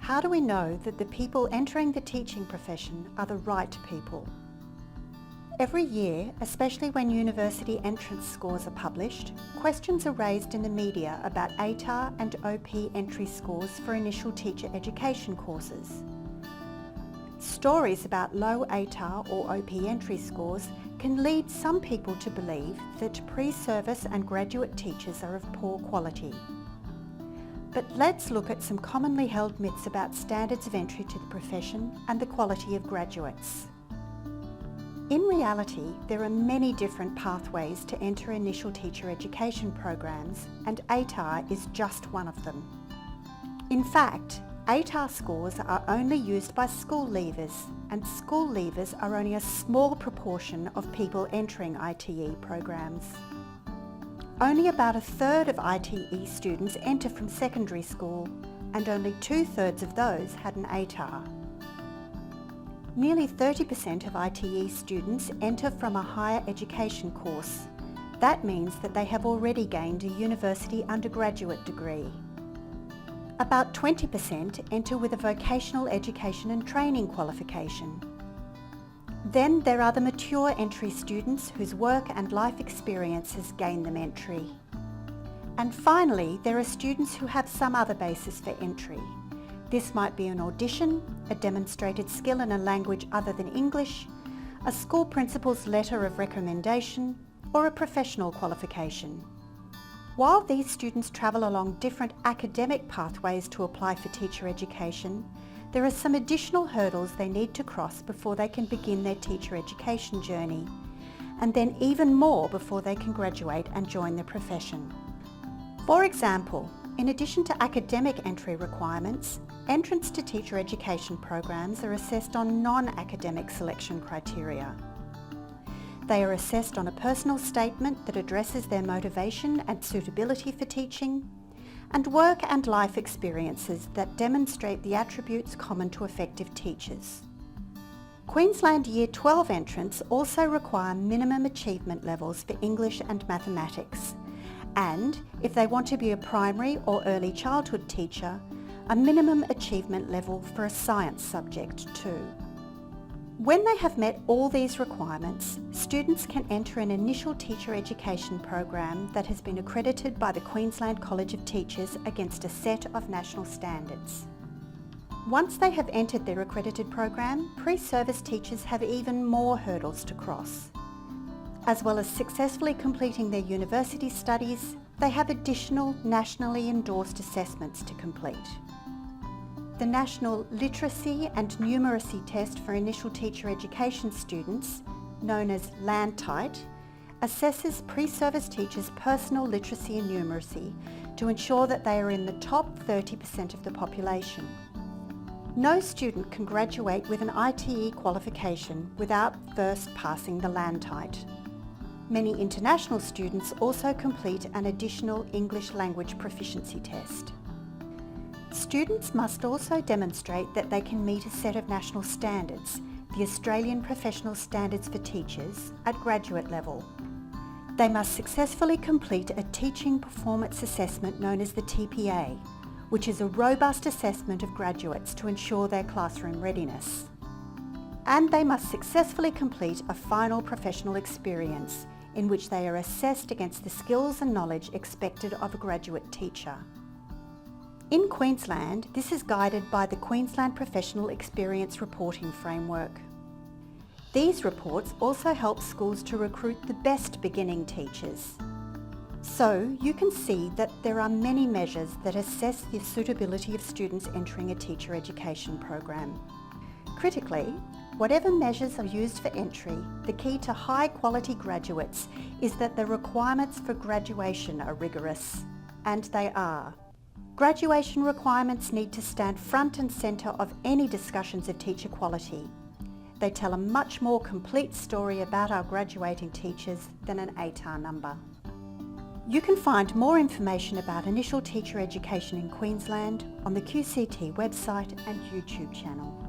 How do we know that the people entering the teaching profession are the right people? Every year, especially when university entrance scores are published, questions are raised in the media about ATAR and OP entry scores for initial teacher education courses. Stories about low ATAR or OP entry scores can lead some people to believe that pre-service and graduate teachers are of poor quality. But let's look at some commonly held myths about standards of entry to the profession and the quality of graduates. In reality, there are many different pathways to enter initial teacher education programs, and ATAR is just one of them. In fact, ATAR scores are only used by school leavers, and school leavers are only a small proportion of people entering ITE programs. Only about a third of ITE students enter from secondary school, and only 2/3 of those had an ATAR. Nearly 30% of ITE students enter from a higher education course. That means that they have already gained a university undergraduate degree. About 20% enter with a vocational education and training qualification. Then there are the mature entry students whose work and life experiences gain them entry. And finally, there are students who have some other basis for entry. This might be an audition, a demonstrated skill in a language other than English, a school principal's letter of recommendation, or a professional qualification. While these students travel along different academic pathways to apply for teacher education, there are some additional hurdles they need to cross before they can begin their teacher education journey, and then even more before they can graduate and join the profession. For example, in addition to academic entry requirements, entrants to teacher education programs are assessed on non-academic selection criteria. They are assessed on a personal statement that addresses their motivation and suitability for teaching, and work and life experiences that demonstrate the attributes common to effective teachers. Queensland Year 12 entrants also require minimum achievement levels for English and mathematics, and if they want to be a primary or early childhood teacher, a minimum achievement level for a science subject too. When they have met all these requirements, students can enter an initial teacher education program that has been accredited by the Queensland College of Teachers against a set of national standards. Once they have entered their accredited program, pre-service teachers have even more hurdles to cross. As well as successfully completing their university studies, they have additional nationally endorsed assessments to complete. The National Literacy and Numeracy Test for initial teacher education students, known as LANTITE, assesses pre-service teachers' personal literacy and numeracy to ensure that they are in the top 30% of the population. No student can graduate with an ITE qualification without first passing the LANTITE. Many international students also complete an additional English language proficiency test. Students must also demonstrate that they can meet a set of national standards, the Australian Professional Standards for Teachers, at graduate level. They must successfully complete a teaching performance assessment known as the TPA, which is a robust assessment of graduates to ensure their classroom readiness. And they must successfully complete a final professional experience in which they are assessed against the skills and knowledge expected of a graduate teacher. In Queensland, this is guided by the Queensland Professional Experience Reporting Framework. These reports also help schools to recruit the best beginning teachers. So you can see that there are many measures that assess the suitability of students entering a teacher education program. Critically, whatever measures are used for entry, the key to high quality graduates is that the requirements for graduation are rigorous, and they are. Graduation requirements need to stand front and centre of any discussions of teacher quality. They tell a much more complete story about our graduating teachers than an ATAR number. You can find more information about initial teacher education in Queensland on the QCT website and YouTube channel.